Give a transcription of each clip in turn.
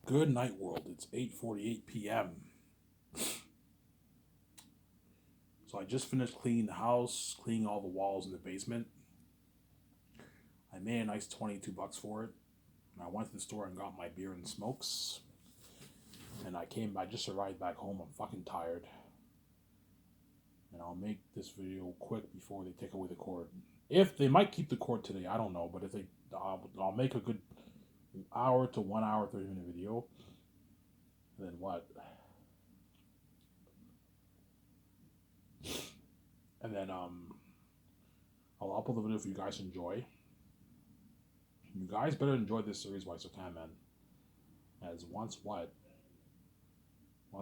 Good night, world. It's 8:48 p.m. So I just finished cleaning the house, cleaning all the walls in the basement. I made a nice $22 for it. And I went to the store and got my beer and smokes. And I just arrived back home. I'm fucking tired. And I'll make this video quick before they take away the cord. If they might keep the cord today, I don't know. But if they, I'll make a good hour to 1 hour 30-minute video. And then what? And then I'll upload the video if you guys enjoy. You guys better enjoy this series while you can, man. As once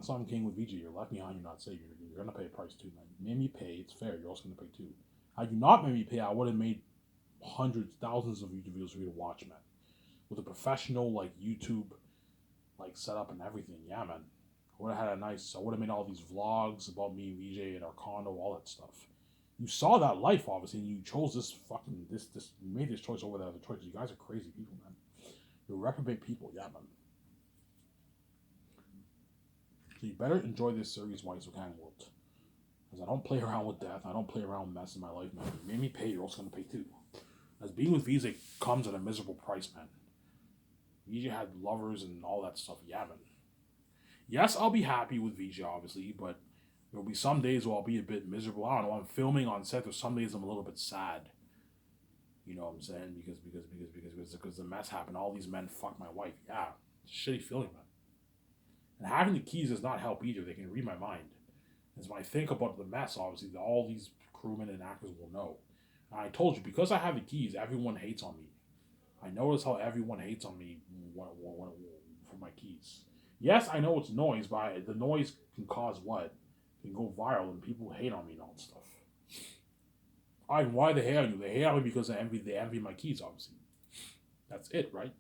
I'm king with VG, you're left behind, you're not safe. You're gonna pay a price too, man. You made me pay, it's fair, you're also gonna pay too. Had you not made me pay, I would have made hundreds, thousands of YouTube videos for you to watch, man. With a professional YouTube setup and everything, yeah, man. I would have made all these vlogs about me and VJ and our condo, all that stuff. You saw that life, obviously, and you chose you made this choice over the other choices. You guys are crazy people, man. You're reprobate people, yeah, man. So you better enjoy this series while you can, world. Because I don't play around with death. I don't play around with mess in my life, man. You made me pay, you're also going to pay too. As being with VJ comes at a miserable price, man. VJ had lovers and all that stuff, yeah, man. Yes, I'll be happy with VJ, obviously, but there'll be some days where I'll be a bit miserable. I don't know, I'm filming on set, there's some days I'm a little bit sad. You know what I'm saying? Because the mess happened. All these men fucked my wife. Yeah, it's a shitty feeling, man. And having the keys does not help either. They can read my mind. As when I think about the mess, obviously, all these crewmen and actors will know. And I told you, because I have the keys, everyone hates on me. I notice how everyone hates on me for my keys. Yes, I know it's noise, but the noise can cause what? It can go viral and people hate on me and all that stuff. Why they hate on you? They hate on me because they envy my keys, obviously. That's it, right?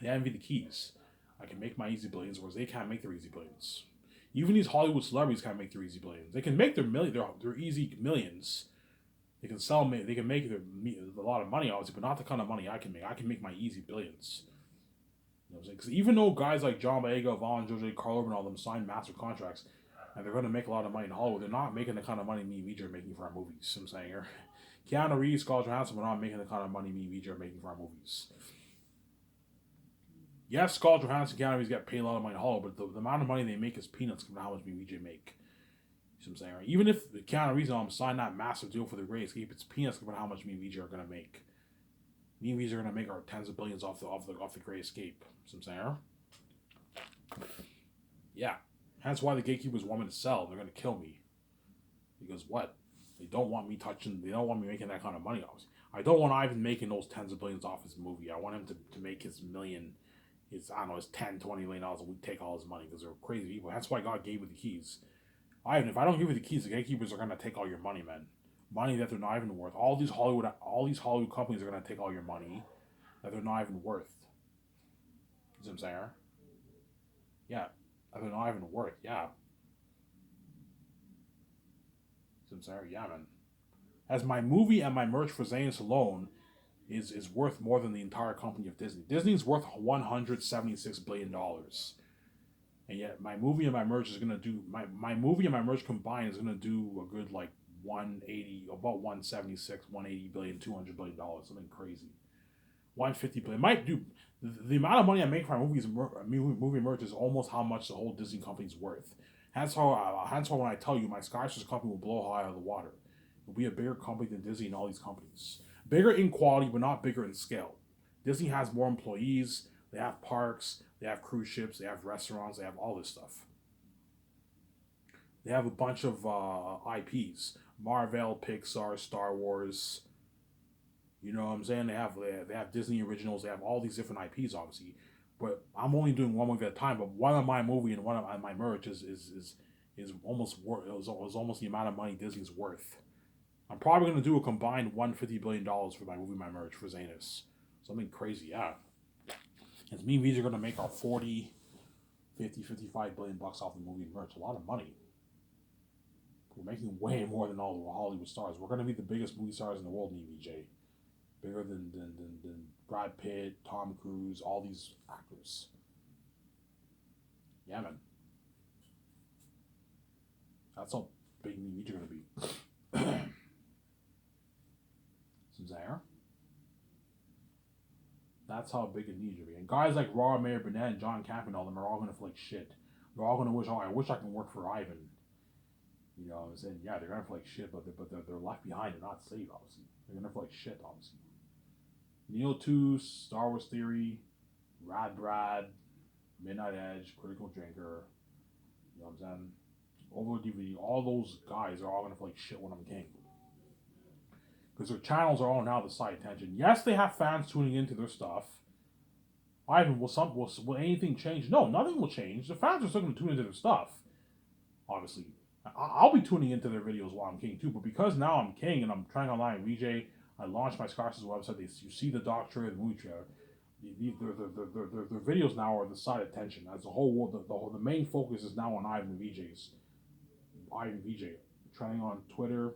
They envy the keys. I can make my easy billions, whereas they can't make their easy billions. Even these Hollywood celebrities can't make their easy billions. They can make their easy millions. They can they can make a lot of money, obviously, but not the kind of money I can make. I can make my easy billions. You know what I'm saying? Because even though guys like John Boyega, Vaughn, Jose, Carl Urban, all them sign master contracts, and they're going to make a lot of money in Hollywood, they're not making the kind of money me and VJ are making for our movies. You know what I'm saying? Or Keanu Reeves, Scarlett Johansson, we're not making the kind of money me and VJ are making for our movies. Yes, Scarlett Johansson and Keanu Reeves get paid a lot of money in Hollywood, but the amount of money they make is peanuts compared to how much me and VJ make. You know what I'm saying? Right? Even if Keanu Reeves sign that massive deal for the Great Escape, it's peanuts compared to how much me and VJ are going to make. Me and VJ are going to make our tens of billions off the Great Escape. You know what I'm saying? Yeah. That's why the gatekeepers want me to sell. They're going to kill me. Because what? They don't want me making that kind of money. Obviously. I don't want Ivan making those tens of billions off his movie. I want him to make his million, his 10, $20 million and we take all his money because they're crazy people. That's why God gave you the keys. Ivan, if I don't give you the keys, the gatekeepers are going to take all your money, man. Money that they're not even worth. All these Hollywood companies are going to take all your money that they're not even worth. You know what I'm saying? Yeah. That they're not even worth. Yeah. You know what I'm saying? Yeah, man. As my movie and my merch for Zanus alone is worth more than the entire company of Disney. Disney's worth $176 billion. And yet my movie and my merch is going to do, my movie and my merch combined is going to do a good like 180, about 176, 180 billion, $200 billion, something crazy. 150 billion. It might do, the amount of money I make from my movie merch is almost how much the whole Disney company's worth. Hence why when I tell you my Skyscraper company will blow high out of the water. It'll be a bigger company than Disney and all these companies. Bigger in quality, but not bigger in scale. Disney has more employees, they have parks, they have cruise ships, they have restaurants, they have all this stuff. They have a bunch of IPs. Marvel, Pixar, Star Wars. You know what I'm saying? They have Disney originals, they have all these different IPs, obviously. But I'm only doing one movie at a time, but one of my movie and one of my merch is almost worth, it was almost the amount of money Disney's worth. I'm probably going to do a combined $150 billion for my movie, my merch for Zanus. Something crazy, yeah. And me and V's are going to make our 40, 50, 55 billion bucks off the movie and merch. A lot of money. We're making way more than all the Hollywood stars. We're going to be the biggest movie stars in the world, me and VJ. Bigger than Brad Pitt, Tom Cruise, all these actors. Yeah, man. That's how big the needs are going to be. Some Zaire. That's how big it needs to be. And guys like Raw, Mayor Burnett, and John Campanella, them are all going to feel like shit. They're all going to wish, oh, I wish I can work for Ivan. You know what I'm saying? Yeah, they're going to feel like shit, but they're left behind. They're not saved, obviously. They're going to feel like shit, obviously. Neo 2, Star Wars Theory, Rad Brad, Midnight Edge, Critical Drinker, you know what I'm saying? Overload DVD, all those guys are all going to feel like shit when I'm king. Because their channels are all now the side attention. Yes, they have fans tuning into their stuff. Ivan, will anything change? No, nothing will change. The fans are still going to tune into their stuff. Obviously, I'll be tuning into their videos while I'm king too. But because now I'm king and I'm trying online VJ, I launched my Scarces website. You see the doc trailer, the movie trailer. Their videos now are the side attention. As a whole world, the main focus is now on Ivan VJ's. Ivan VJ, trending on Twitter,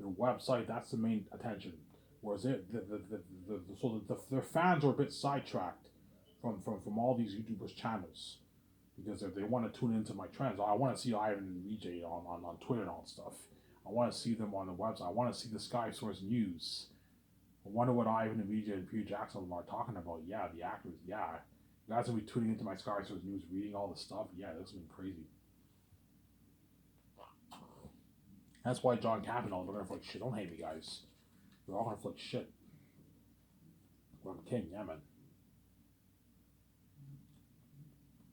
their website. That's the main attention. Whereas their fans are a bit sidetracked from all these YouTubers' channels because if they want to tune into my trends, I want to see Ivan and VJ on Twitter and all that stuff. I want to see them on the website. I want to see the Sky Source News. I wonder what Ivan and VJ and Peter Jackson are talking about. Yeah, the actors. Yeah, you guys will be tuning into my Sky Source News, reading all the stuff. Yeah, this has been crazy. That's why John Campanella, they're gonna flick shit. Don't hate me, guys. They're all gonna flick shit. When I'm king, yeah, man.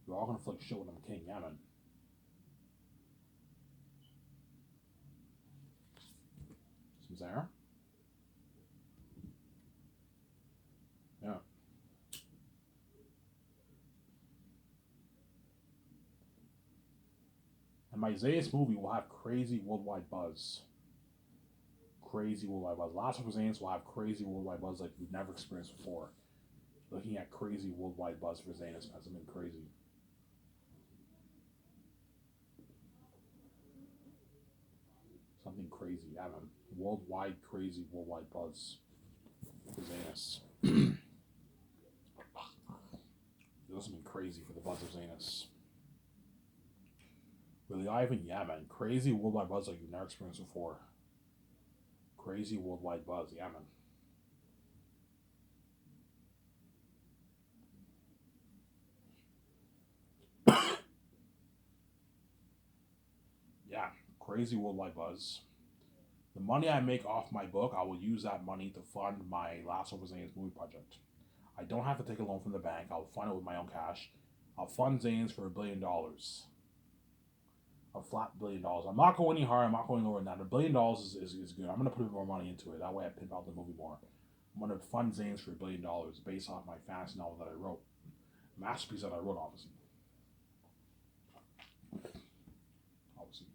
They're all gonna flick shit when I'm king, yeah, man. Some Zara? Yeah. And my Zayas movie will have crazy worldwide buzz. Crazy worldwide buzz. Last of Us Zayas will have crazy worldwide buzz like we've never experienced before. Looking at crazy worldwide buzz for Zaynus has been crazy. Something crazy, yeah, man. Worldwide crazy worldwide buzz for Zaynus. This has been crazy for the buzz of Zaynus. Really, Ivan, yeah, man. Crazy worldwide buzz like you've never experienced before. Crazy worldwide buzz, yeah, man. Yeah, crazy worldwide buzz. The money I make off my book, I will use that money to fund my Last of Us Zane's movie project. I don't have to take a loan from the bank. I'll fund it with my own cash. I'll fund Zane's for $1 billion. A flat $1 billion. I'm not going any higher. I'm not going lower than that. $1 billion is good. I'm going to put more money into it. That way I pimp out the movie more. I'm going to fund Zane's for $1 billion based off my fantasy novel that I wrote. Masterpiece that I wrote, obviously. Obviously.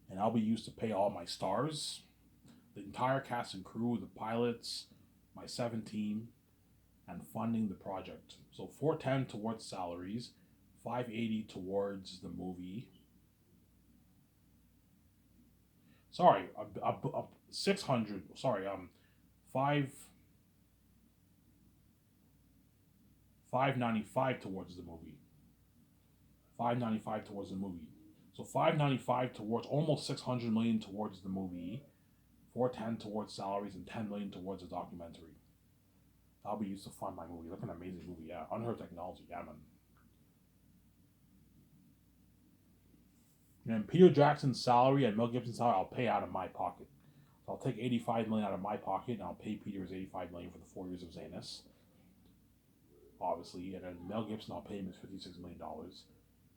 And I'll be used to pay all my stars, the entire cast and crew, the pilots, my 7 team, and funding the project. So 410 towards salaries, 580 towards the movie. Sorry, 600. Sorry, 5 595 towards the movie. 595 towards the movie. So 595 towards almost 600 million towards the movie, 410 towards salaries, and 10 million towards the documentary. That'll be used to fund my movie. Look at an amazing movie, yeah. Unheard technology, yeah, man. And Peter Jackson's salary and Mel Gibson's salary, I'll pay out of my pocket. So I'll take 85 million out of my pocket, and I'll pay Peter his 85 million for the 4 years of Zanus, obviously. And then Mel Gibson, I'll pay him his $56 million.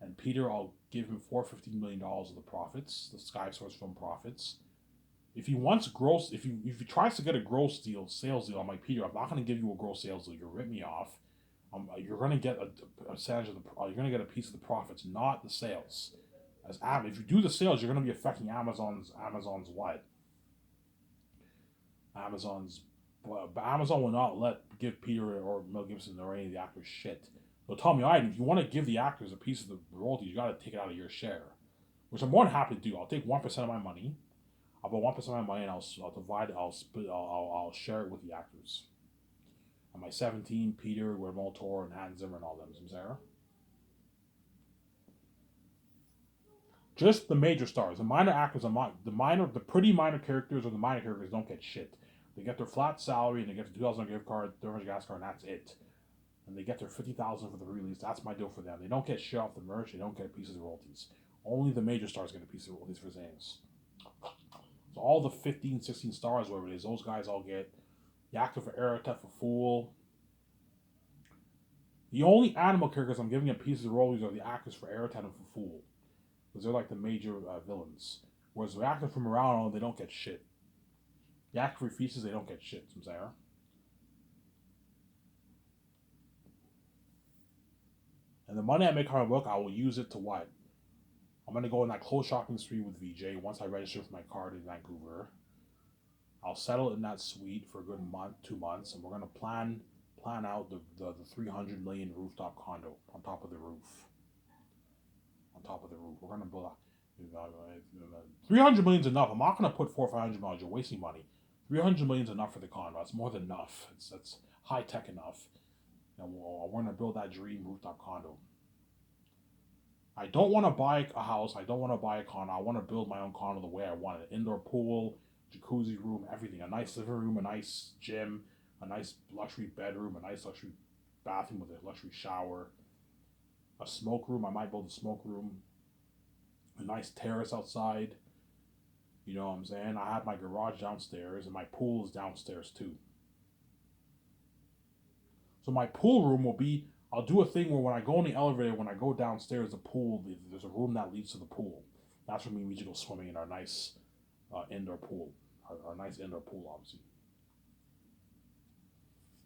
And Peter, I'll give him $415 million of the profits, the Sky Source film profits. If he wants gross, if he tries to get a gross deal, sales deal, I'm like, Peter, I'm not going to give you a gross sales deal. You're ripping me off. You're going to get a percentage of the. You're going to get a piece of the profits, not the sales. If you do the sales, you're going to be affecting Amazon's what? Amazon will not give Peter or Mel Gibson or any of the actors shit. They'll tell me, alright, if you want to give the actors a piece of the royalties, you got to take it out of your share, which I'm more than happy to do. I'll take 1% of my money. I'll put 1% of my money and I'll divide it. I'll share it with the actors. And my 17, Peter, Guillermo del Toro, and Hans Zimmer and all them. Sarah. Just the major stars. The minor actors, the pretty minor characters or the minor characters don't get shit. They get their flat salary and they get the $2,000 gift card, $300 gas card, and that's it. And they get their $50,000 for the release. That's my deal for them. They don't get shit off the merch. They don't get a piece of the royalties. Only the major stars get a piece of the royalties for things. So all the 15, 16 stars, whatever it is, those guys all get the actor for Eratet for Fool. The only animal characters I'm giving a piece of the royalties are the actors for Eratet and for Fool. Because they're like the major villains. Whereas the actor from Murano, they don't get shit. The actor for Feces, they don't get shit. Sarah. And the money I make on my book, I will use it to what? I'm going to go on that clothes shopping spree with VJ once I register for my card in Vancouver. I'll settle in that suite for a good month, 2 months, and we're going to plan out the 300 million rooftop condo on top of the roof. On top of the roof. We're going to build a 300 million is enough. I'm not going to put 400 or 500 million. You're wasting money. 300 million is enough for the condo. That's more than enough. That's high tech enough. And we're going to build that dream rooftop condo. I don't want to buy a house. I don't want to buy a condo. I want to build my own condo the way I want it. Indoor pool, jacuzzi room, everything. A nice living room, a nice gym, a nice luxury bedroom, a nice luxury bathroom with a luxury shower, a smoke room. I might build a smoke room, a nice terrace outside. You know what I'm saying? I have my garage downstairs and my pool is downstairs too. So my pool room will be, I'll do a thing where when I go in the elevator, when I go downstairs, the pool, there's a room that leads to the pool. That's where me and Vijay go swimming in our nice indoor pool. Our nice indoor pool, obviously.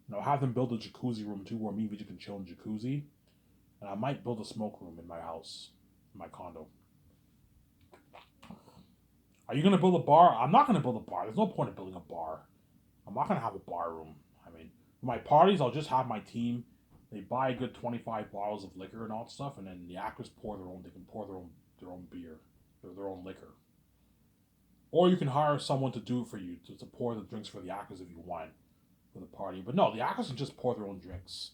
And I'll have them build a jacuzzi room too, where me and Vijay can chill in jacuzzi. And I might build a smoke room in my house, in my condo. Are you going to build a bar? I'm not going to build a bar. There's no point in building a bar. I'm not going to have a bar room. I mean, for my parties, I'll just have my team. They buy a good 25 bottles of liquor and all that stuff, and then the actors pour their own. They can pour their own beer, their own liquor. Or you can hire someone to do it for you, to pour the drinks for the actors if you want for the party. But no, the actors can just pour their own drinks.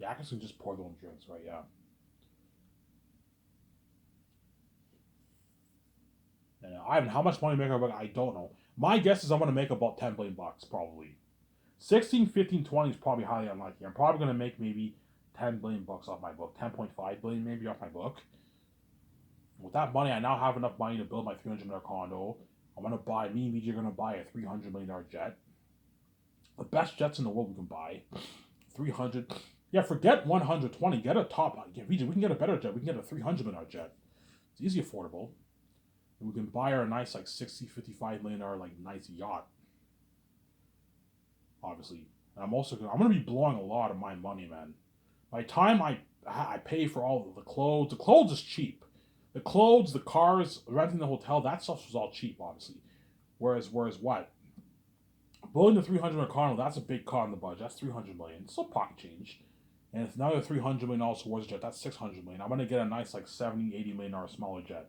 The actors can just pour their own drinks, right? Yeah. And Ivan, how much money make I don't know. My guess is I'm going to make about 10 billion bucks, probably. 16, 15, 20 is probably highly unlikely. I'm probably going to make maybe 10 billion bucks off my book. 10.5 billion maybe off my book. With that money, I now have enough money to build my $300 million condo. I'm going to buy, me and Vijay are going to buy a $300 million jet. The best jets in the world we can buy. 300. Yeah, forget 120. Get a top. Yeah, Vijay, we can get a better jet. We can get a $300 million jet. It's easy, affordable. And we can buy our nice, like, $55 million, like, nice yacht. Obviously. And I'm going to be blowing a lot of my money, man. By the time I pay for all the clothes is cheap. The clothes, the cars, renting the hotel, that stuff was all cheap, obviously. Whereas what? Building the 300 million condo, that's a big car on the budget. That's 300 million. It's still pocket change. And it's another 300 million dollars towards a jet. That's 600 million. I'm going to get a nice, like, 70, 80 million dollar smaller jet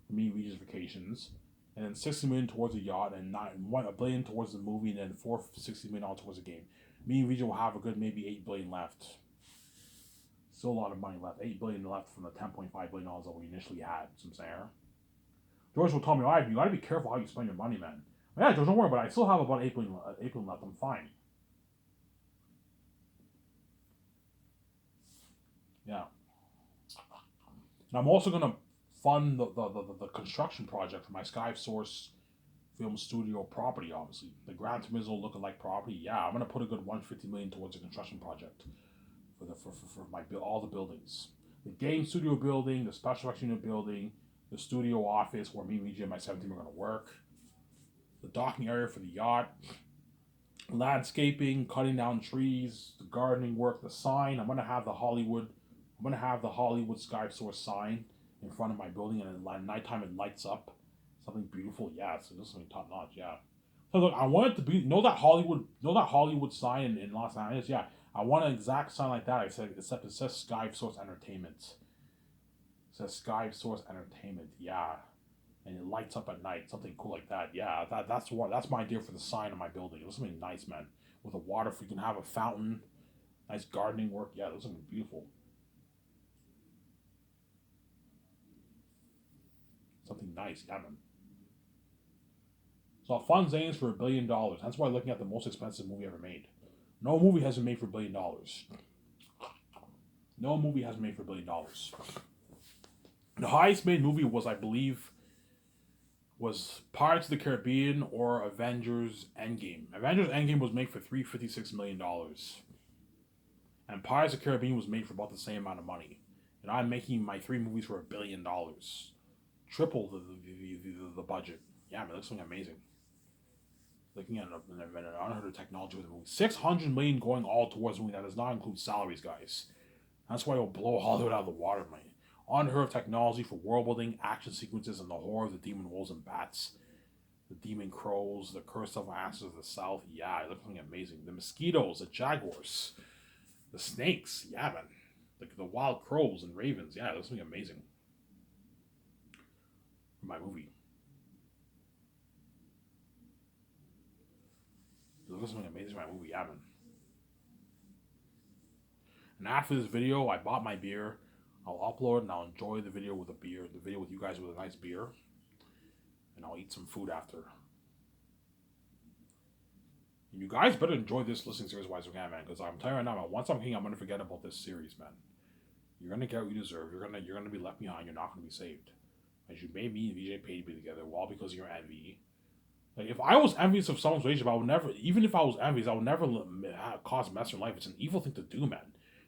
for me and Vijay's vacations. And then 60 million towards a yacht, and $1 billion towards the movie, and then $460 million towards the game. Me and Vijay will have a good maybe $8 billion left. Still a lot of money left. $8 billion left from the $10.5 billion that we initially had. Some saying. George will tell me, you got to be careful how you spend your money, man. Yeah, George, don't worry, but I still have about $8 billion left. I'm fine. Yeah. And I'm also going to fund the construction project for my Sky Source film studio property, obviously. The Gran Turismo lookalike property. Yeah, I'm going to put a good $150 million towards the construction project for my all the buildings. The game studio building, the special effects unit building, the studio office where me, Vijay, and my 17 are going to work, the docking area for the yacht, landscaping, cutting down trees, the gardening work, the sign. I'm going to have the Hollywood Sky Source sign in front of my building, and at nighttime it lights up. Something beautiful. Yeah, so this is something top notch. Yeah. So look, I want it to be that Hollywood sign in Los Angeles. Yeah, I want an exact sign like that. Except it says Sky Source Entertainment. It says Sky Source Entertainment. Yeah. And it lights up at night, something cool like that. Yeah, that's my idea for the sign of my building. It looks something nice, man. With a water, you can have a fountain, nice gardening work. Yeah, it looks something beautiful. Something nice, yeah, man. So Funds aims for $1 billion. That's why I'm looking at the most expensive movie ever made. No movie has been made for $1 billion. No movie has been made for $1 billion. The highest made movie was, I believe, was Pirates of the Caribbean or Avengers Endgame. Avengers Endgame was made for $356 million. And Pirates of the Caribbean was made for about the same amount of money. And I'm making my 3 movies for $1 billion. Triple the budget. Yeah, man, it looks something amazing. Looking at an unheard of technology with the movie. $600 million going all towards the movie. That does not include salaries, guys. That's why it'll blow Hollywood out of the water, man. Unheard of technology for world building, action sequences, and the horror of the demon wolves and bats. The demon crows, the curse of asses of the south. Yeah, it looks something amazing. The mosquitoes, the jaguars, the snakes. Yeah, man. The wild crows and ravens. Yeah, it looks something amazing. For my movie. It looks something amazing for my movie. Yeah, man. And after this video, I bought my beer. I'll upload and I'll enjoy the video with a beer. The video with you guys with a nice beer. And I'll eat some food after. And you guys better enjoy this listening series wise, okay, man? Because I'm telling you right now, man, once I'm king, I'm gonna forget about this series, man. You're gonna get what you deserve. You're gonna be left behind. You're not gonna be saved. As you made me and VJ pay to be together, all because of your envy. Like, if I was envious of someone's relationship, I would never. Even if I was envious, I would never cause mess in life. It's an evil thing to do, man.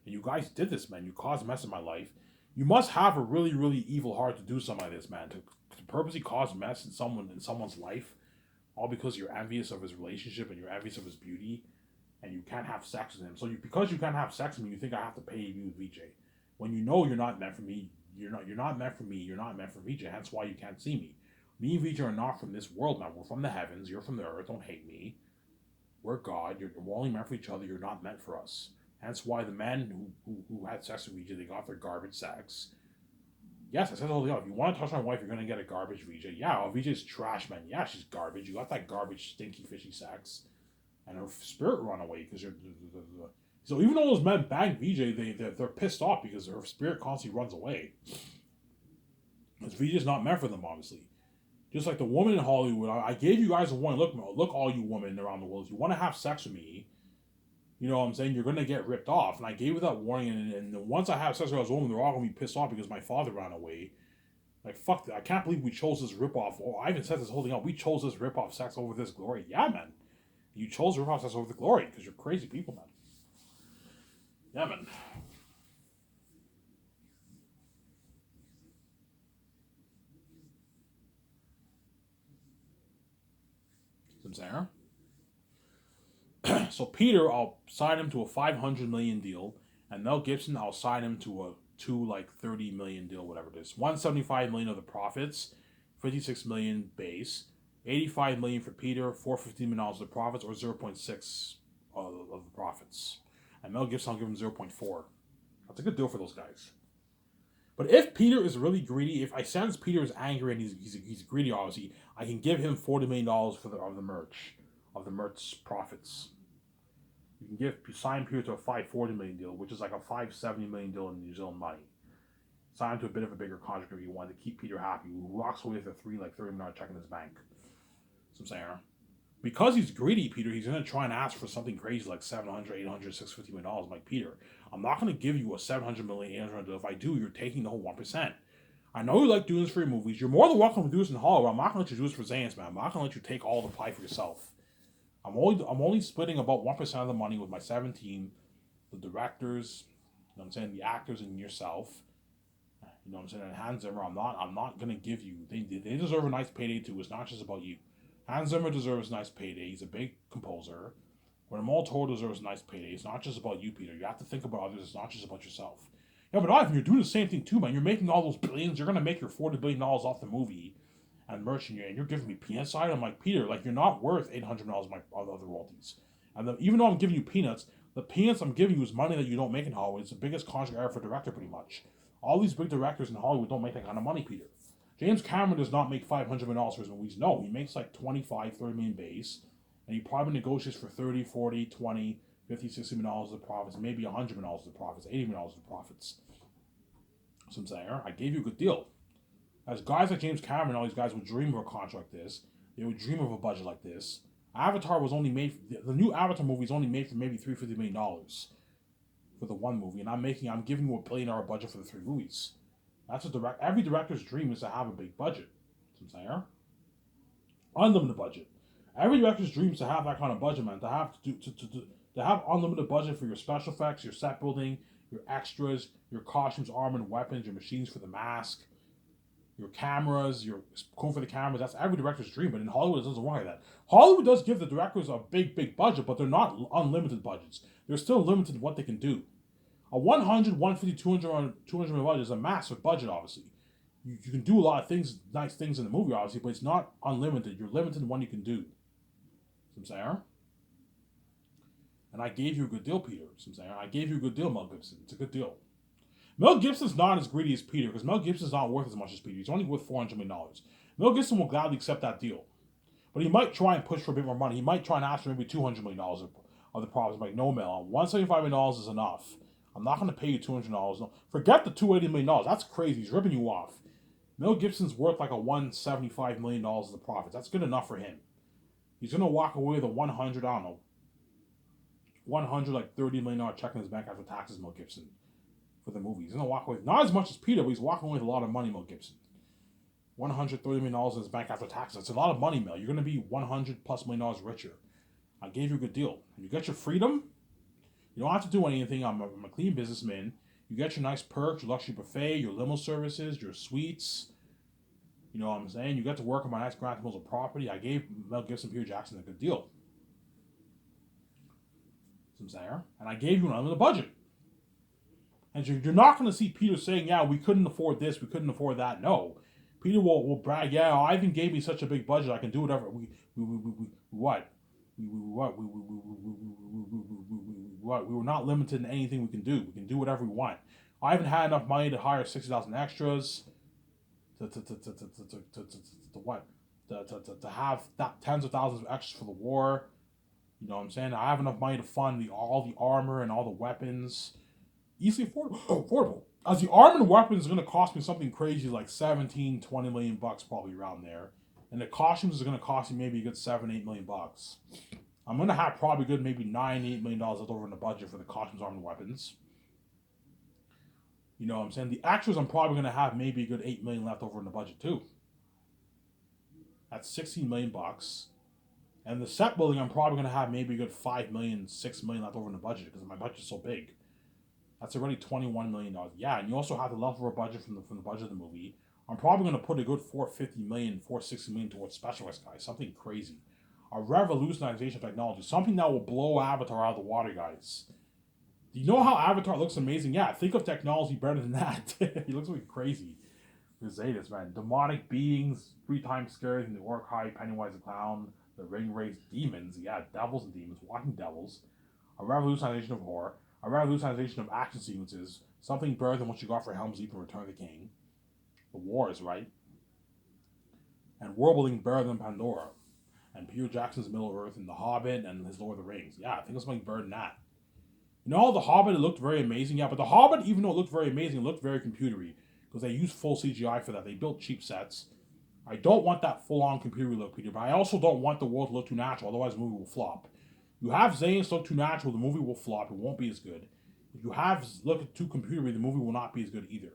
And you guys did this, man. You caused mess in my life. You must have a really, really evil heart to do something like this, man. To purposely cause mess in someone's life, all because you're envious of his relationship and you're envious of his beauty, and you can't have sex with him. So because you can't have sex with me, you think I have to pay you, VJ. When you know you're not meant for me, you're not meant for me. You're not meant for VJ. Hence why you can't see me. Me and VJ are not from this world, man. We're from the heavens. You're from the earth. Don't hate me. We're God. We're only meant for each other. You're not meant for us. Hence why the men who had sex with VJ, they got their garbage sex. Yes, I said it all the time. If you want to touch my wife, you're going to get a garbage VJ. Yeah, VJ's trash, man. Yeah, she's garbage. You got that garbage, stinky, fishy sex. And her spirit run away because you're... So even though those men bang VJ, they're pissed off because her spirit constantly runs away. Because VJ's not meant for them, obviously. Just like the woman in Hollywood, I gave you guys a warning. Look, all you women around the world. If you want to have sex with me, you know what I'm saying, you're going to get ripped off. And I gave you that warning, and once I have sex with those women, they're all going to be pissed off because my father ran away. Like, fuck that. I can't believe we chose this rip-off. Oh, I even said this whole thing out. We chose this rip-off sex over this glory. Yeah, man. You chose rip-off sex over the glory because you're crazy people, man. Yeah, man. Some Sarah. So Peter, I'll sign him to a $500 million deal, and Mel Gibson, I'll sign him to a $30 million deal, whatever it is. $175 million of the profits, $56 million base, $85 million for Peter, $450 million of the profits, or 0.6 of the profits. And Mel Gibson, I'll give him 0.4. That's a good deal for those guys. But if Peter is really greedy, if I sense Peter is angry and he's greedy, obviously, I can give him $40 million for the merch profits. You can sign Peter to a $540 million deal, which is like a $570 million deal in New Zealand money. Sign him to a bit of a bigger contract if you want to keep Peter happy, who walks away with a $30 million check in his bank. So I'm saying, because he's greedy, Peter, he's going to try and ask for something crazy like $700, $800, $650 million. I'm like, Peter, I'm not going to give you a $700 million, $800 million deal. If I do, you're taking the whole 1%. I know you like doing this for your movies. You're more than welcome to do this in Hollywood. I'm not going to let you do this for Zans, man. I'm not going to let you take all the pie for yourself. I'm only splitting about 1% of the money with my 17, the directors, you know what I'm saying, the actors, and yourself. You know what I'm saying? And Hans Zimmer, I'm not gonna give you. They deserve a nice payday too. It's not just about you. Hans Zimmer deserves a nice payday. He's a big composer. Guillermo del Toro deserves a nice payday. It's not just about you, Peter. You have to think about others. It's not just about yourself. Yeah, but Ivan, you're doing the same thing too, man. You're making all those billions. You're gonna make your $40 billion off the movie and merch, and you're giving me peanuts side. I'm like, Peter, like, you're not worth $800 of my other royalties. And even though I'm giving you peanuts, the peanuts I'm giving you is money that you don't make in Hollywood. It's the biggest contract ever for a director, pretty much. All these big directors in Hollywood don't make that kind of money, Peter. James Cameron does not make $500 million for his movies. No, he makes like 25, 30 million base, and he probably negotiates for 30, 40, 20, 50, 60 million dollars of profits, maybe $100 million of profits, $80 million of profits. So I'm saying, I gave you a good deal. As guys like James Cameron, all these guys would dream of a contract like this. They would dream of a budget like this. Avatar was only made. The new Avatar movie is only made for maybe $350 million for the one movie, and I'm giving you $1 billion budget for the 3 movies. That's every director's dream is to have a big budget. You know what I'm saying? Unlimited budget. Every director's dream is to have that kind of budget, man. To have unlimited budget for your special effects, your set building, your extras, your costumes, armor and weapons, your machines for the mask, your cameras, your going for the cameras. That's every director's dream, but in Hollywood it doesn't work like that. Hollywood does give the directors a big budget, but they're not unlimited budgets. They're still limited in what they can do. A 100, 150, 200 million budget is a massive budget, obviously. You can do a lot of things, nice things in the movie, obviously, but it's not unlimited. You're limited in what you can do. See what I'm saying? And I gave you a good deal, Peter. See what I'm saying? I gave you a good deal, Mel Gibson. It's a good deal. Mel Gibson's not as greedy as Peter, because Mel Gibson's not worth as much as Peter. He's only worth $400 million. Mel Gibson will gladly accept that deal. But he might try and push for a bit more money. He might try and ask for maybe $200 million of the profits. Like, no, Mel, $175 million is enough. I'm not going to pay you $200. No. Forget the $280 million. That's crazy. He's ripping you off. Mel Gibson's worth like a $175 million of the profits. That's good enough for him. He's going to walk away with a $130 million check in his bank after taxes, Mel Gibson, for the movie. He's going to walk away, not as much as Peter, but he's walking away with a lot of money, Mel Gibson. $130 million in his bank after taxes. That's a lot of money, Mel. You're going to be $100+ million richer. I gave you a good deal. You get your freedom. You don't have to do anything. I'm a clean businessman. You get your nice perks, your luxury buffet, your limo services, your suites. You know what I'm saying? You get to work on my nice grand of property. I gave Mel Gibson, Peter Jackson a good deal. I'm saying, and I gave you an unlimited budget. And you're not going to see Peter saying, "Yeah, we couldn't afford this, we couldn't afford that." No, Peter will brag, "Yeah, Ivan gave me such a big budget, I can do whatever." We were not limited in anything we can do. We can do whatever we want. I haven't had enough money to hire 60,000 extras to have tens of thousands of extras for the war. You know what I'm saying? I have enough money to fund all the armor and all the weapons. Easily affordable. As the armor and weapons is going to cost me something crazy like 17, 20 million bucks probably around there. And the costumes is going to cost me maybe a good 7, 8 million bucks. I'm going to have probably good maybe $9, $8 million left over in the budget for the costumes, armor, and weapons. You know what I'm saying? The extras I'm probably going to have maybe a good 8 million left over in the budget too. That's 16 million bucks. And the set building I'm probably going to have maybe a good 5 million, 6 million left over in the budget because my budget's so big. That's already $21 million. Yeah, and you also have the leftover budget from the budget of the movie. I'm probably going to put a good $450 million, $460 million towards special effects, guys. Something crazy. A revolutionization of technology. Something that will blow Avatar out of the water, guys. Do you know how Avatar looks amazing? Yeah, think of technology better than that. He looks like crazy. Zetas, man. Demonic beings, 3 times scarier than the Orc-High, Pennywise the Clown, the Ring-Race demons. Yeah, devils and demons, walking devils. A revolutionization of horror. A revolutionization of action sequences. Something better than what you got for Helm's Deep and Return of the King. The Wars, right? And world building better than Pandora. And Peter Jackson's Middle Earth and The Hobbit and his Lord of the Rings. Yeah, I think it's something better than that. You know, The Hobbit, it looked very amazing. Yeah, but The Hobbit, even though it looked very amazing, it looked very computery. Because they used full CGI for that. They built cheap sets. I don't want that full-on computery look, Peter. But I also don't want the world to look too natural. Otherwise, the movie will flop. You have Zayn's look too natural, the movie will flop. It won't be as good. If you have look too computery, the movie will not be as good either.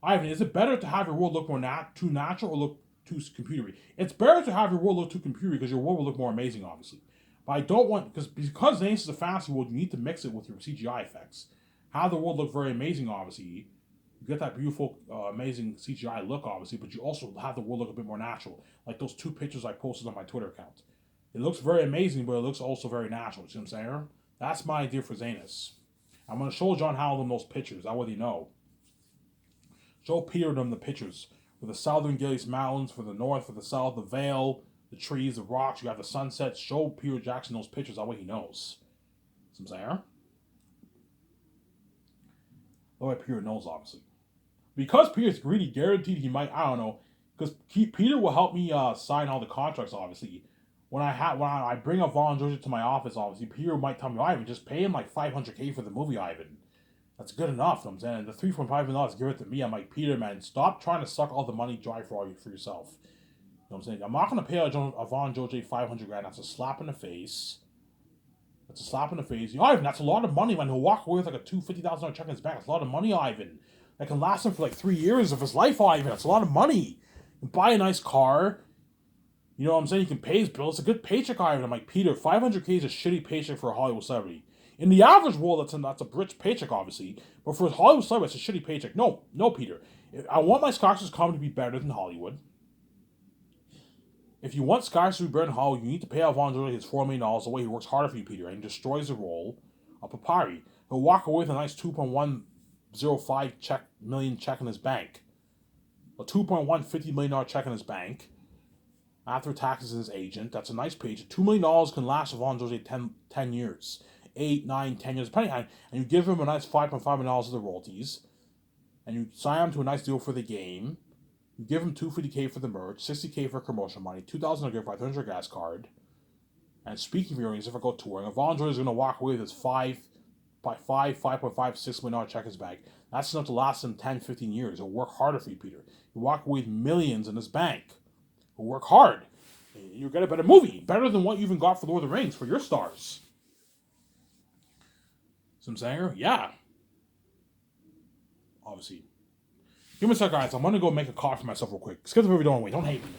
Ivan, is it better to have your world look more too natural or look too computery? It's better to have your world look too computery because your world will look more amazing, obviously. But I don't want, because Zayn's is a fantasy world, you need to mix it with your CGI effects. Have the world look very amazing, obviously. You get that beautiful, amazing CGI look, obviously, but you also have the world look a bit more natural. Like those 2 pictures I posted on my Twitter account. It looks very amazing, but it looks also very natural. You see what I'm saying? That's my idea for Zanus. I'm going to show John Howland those pictures. That way they know. Show Peter them the pictures. For the southern Gillies Mountains, for the north, for the south, the vale, the trees, the rocks. You have the sunset. Show Peter Jackson those pictures. That way he knows. See what I'm saying? That way Peter knows, obviously. Because Peter's greedy, guaranteed he might. I don't know. Because Peter will help me sign all the contracts. Obviously, when I bring up Vaughn Georgia to my office, obviously Peter might tell me, Ivan, just pay him like $500K for the movie, Ivan. That's good enough. You know what I'm saying, the $3.5 million, give it to me. I'm like, Peter, man, stop trying to suck all the money dry for yourself. You know what I'm saying? I'm not gonna pay a Vaughn Georgia 500 grand. That's a slap in the face. That's a slap in the face. Ivan, that's a lot of money, man. He'll walk away with like a $250,000 check in his bank. That's a lot of money, Ivan. That can last him for like 3 years of his life, Ivan. That's a lot of money. You can buy a nice car. You know what I'm saying? You can pay his bills. It's a good paycheck, Ivan. I'm like, Peter, 500K is a shitty paycheck for a Hollywood celebrity. In the average world, that's a rich paycheck, obviously. But for a Hollywood celebrity, it's a shitty paycheck. No, Peter. I want my Scots comedy to be better than Hollywood. If you want Scots to be better than Hollywood, you need to pay out Vaughn Georgia his $4 million the way he works harder for you, Peter, and he destroys the role of Papari. He'll walk away with a nice 2.105 million check in his bank. A $2.150 million check in his bank. After taxes and his agent, that's a nice page. $2 million can last Vaughn Georgia 10 years. 8, 9, 10 years, depending on, and you give him a nice $5.5 million of the royalties, and you sign him to a nice deal for the game. You give him $250K for the merch, $60K for commercial money, $2,000 a gift card, $300 gas card. And speaking of earnings, if I go touring, Vaughn Georgia is going to walk away with his $5.5, $6 million check in his bag. That's enough to last him 10, 15 years. He'll work harder for you, Peter. He'll walk away with millions in his bank. He'll work hard. You'll get a better movie, better than what you even got for Lord of the Rings for your stars. Some saying, yeah. Obviously. Give me a sec, guys. I'm going to go make a coffee for myself real quick. Skip the movie, don't wait. Don't hate me.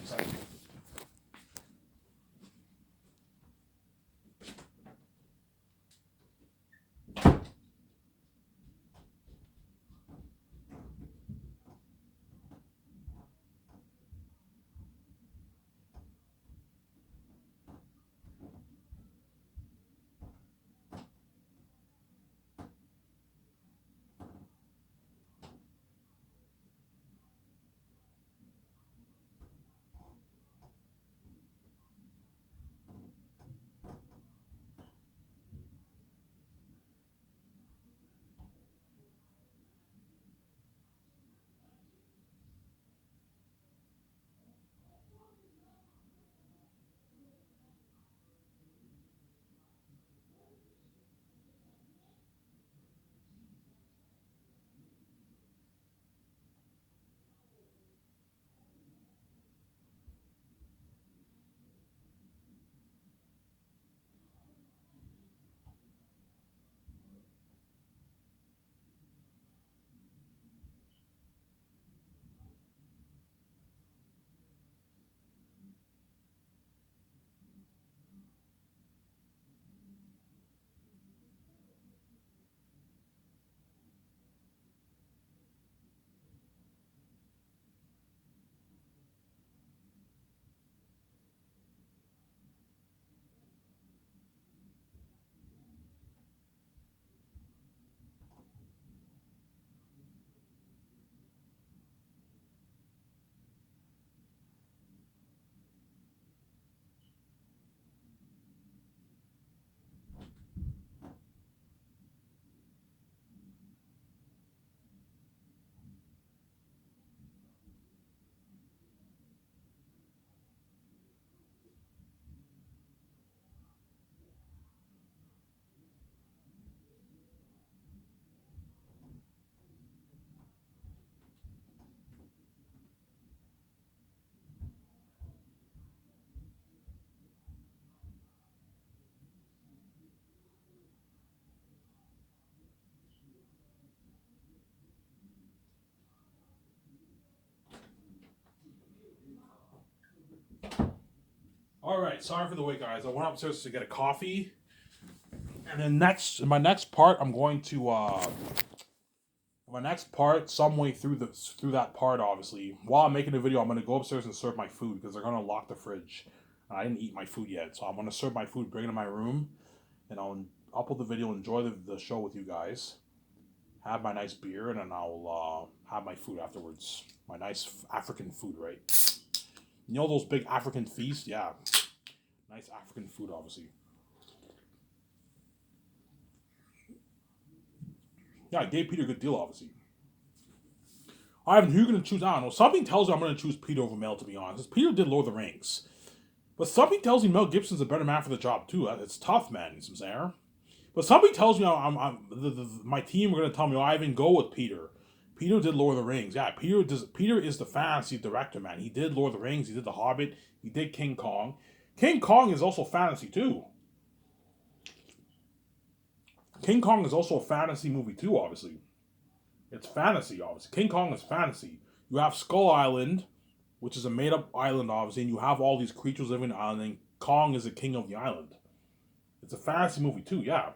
Alright, sorry for the wait, guys. I went upstairs to get a coffee. And then in my next part, I'm going to my next part, some way through that part, obviously. While I'm making the video, I'm gonna go upstairs and serve my food because they're gonna lock the fridge. I didn't eat my food yet, so I'm gonna serve my food, bring it to my room, and I'll upload the video, enjoy the show with you guys. Have my nice beer, and then I'll have my food afterwards. My nice African food, right? You know those big African feasts? Yeah. Nice African food, obviously. Yeah, I gave Peter a good deal, obviously. Ivan, who are you going to choose? I don't know. Something tells me I'm going to choose Peter over Mel, to be honest. 'Cause Peter did Lord of the Rings. But something tells me Mel Gibson's a better man for the job, too. It's tough, man. You know what I'm saying? But something tells me my team are going to tell me, oh, Ivan, go with Peter. Peter did Lord of the Rings. Yeah, Peter is the fantasy director, man. He did Lord of the Rings. He did The Hobbit. He did King Kong. King Kong is also fantasy, too. King Kong is also a fantasy movie, too, obviously. It's fantasy, obviously. King Kong is fantasy. You have Skull Island, which is a made up island, obviously, and you have all these creatures living on the island, and Kong is the king of the island. It's a fantasy movie, too, yeah.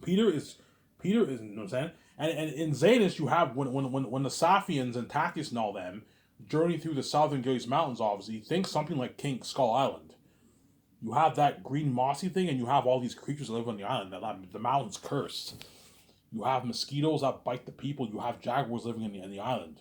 Peter is you know what I'm saying? And in Zanus you have when the Safians and Tachys and all them journey through the southern Gillies Mountains, obviously, think something like King Skull Island. You have that green mossy thing, and you have all these creatures that live on the island. The mountain's cursed. You have mosquitoes that bite the people. You have jaguars living in the island.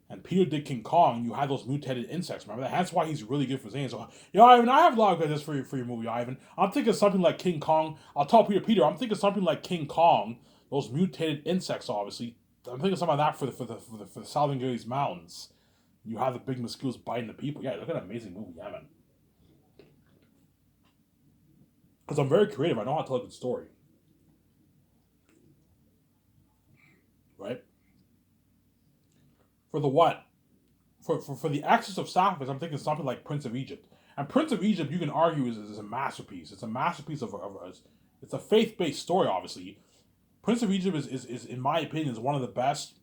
And Peter did King Kong. You have those mutated insects. Remember that? That's why he's really good for Zane. So, yeah, Ivan, I have a lot of ideas for your movie, Ivan. I'm thinking something like King Kong. I'll tell Peter. I'm thinking something like King Kong. Those mutated insects, obviously. I'm thinking something like that for the Southern Gillies Mountains. You have the big mosquitoes biting the people. Yeah, look at an amazing movie, yeah, man. Because I'm very creative. I know how to tell a good story, right? For the what? For the Axis of Sapphics, I'm thinking something like Prince of Egypt. And Prince of Egypt, you can argue, is a masterpiece. It's a masterpiece it's a faith based story, obviously. Prince of Egypt is, in my opinion, is one of the best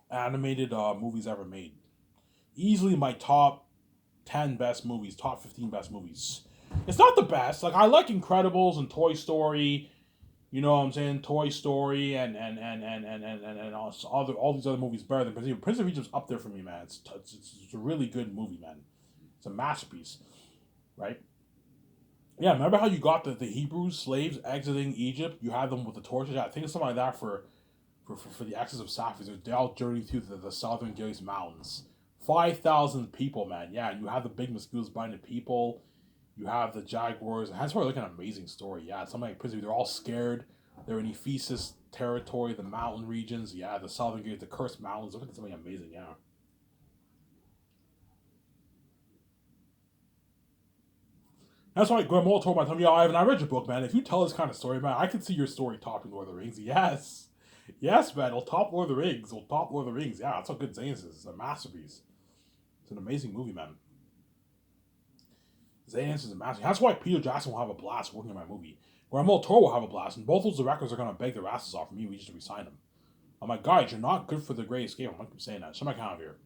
animated movies ever made. Easily my top 10 best movies, top 15 best movies. It's not the best. Like, I like Incredibles and Toy Story. You know what I'm saying? Toy Story and all these other movies better than Prince of Egypt. Prince of Egypt's up there for me, man. It's a really good movie, man. It's a masterpiece, right? Yeah, remember how you got the Hebrews slaves exiting Egypt? You had them with the torches. Yeah, I think it's something like that for the Axis of Sapphics. They all journeyed through the southern Gillies Mountains. 5,000 people, man. Yeah, and you have the big mosquitoes biting the people. You have the Jaguars. That's probably like an amazing story. Yeah, it's something like Prince of Egypt. They're all scared. They're in Ephesus territory, the mountain regions. Yeah, the southern Gillies, the cursed mountains. Look at something amazing. Yeah. That's why Grandma told my tummy, yeah, Ivan, I read your book, man. If you tell this kind of story, man, I can see your story topping Lord of the Rings. Yes. Yes, man. It'll top Lord of the Rings. It'll top Lord of the Rings. Yeah, that's how good Zane's is. It's a masterpiece. It's an amazing movie, man. Zane's is a masterpiece. That's why Peter Jackson will have a blast working on my movie. Grandma Toro will have a blast, and both those directors are going to beg their asses off for me. We just resign them. I'm like, guys, you're not good for the Great Escape. I'm going to keep saying that. So I'm like, out of here.